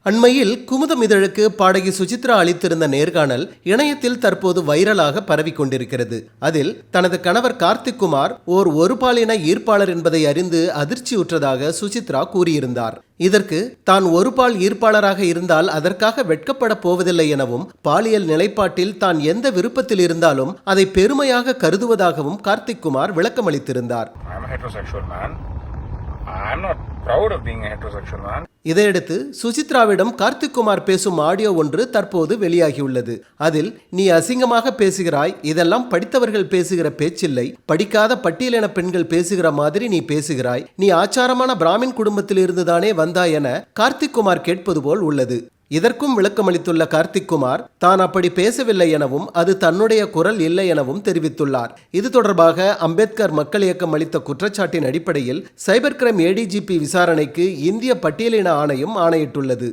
அண்மையில் குமுதம் இதழுக்கு பாடகி சுசித்ரா அளித்திருந்த நேர்காணல் இணையத்தில் தற்போது வைரலாக பரவிக் கொண்டிருக்கிறது. அதில் தனது கணவர் கார்த்திக் குமார் ஒரு பாலின ஈர்ப்பாளர் என்பதை அறிந்து அதிர்ச்சியுற்றதாக சுசித்ரா கூறியிருந்தார். இதற்கு தான் ஒரு பால் ஈர்ப்பாளராக இருந்தால் அதற்காக வெட்கப்பட போவதில்லை எனவும், பாலியல் நிலைப்பாட்டில் தான் எந்த விருப்பத்தில் இருந்தாலும் அதை பெருமையாக கருதுவதாகவும் கார்த்திக் குமார் விளக்கமளித்திருந்தார். இதையடுத்து சுசித்ராவிடம் கார்த்திக் குமார் பேசும் ஆடியோ ஒன்று தற்போது வெளியாகியுள்ளது. அதில், நீ அசிங்கமாக பேசுகிறாய், இதெல்லாம் படித்தவர்கள் பேசுகிற பேச்சில்லை, படிக்காத பட்டியலின பெண்கள் பேசுகிற மாதிரி நீ பேசுகிறாய், நீ ஆச்சாரமான பிராமின் குடும்பத்தில் இருந்துதானே வந்தாய் என கார்த்திக் குமார் கேட்பது போல் உள்ளது. இதற்கும் விளக்கமளித்துள்ள கார்த்திக் குமார் தான் அப்படி பேசவில்லை எனவும் அது தன்னுடைய குரல் இல்லை எனவும் தெரிவித்துள்ளார். இது தொடர்பாக அம்பேத்கர் மக்கள் இயக்கம் அளித்த குற்றச்சாட்டின் அடிப்படையில் சைபர் கிரைம் ADGP விசாரணைக்கு இந்திய பட்டியலின ஆணையம் ஆணையிட்டுள்ளது.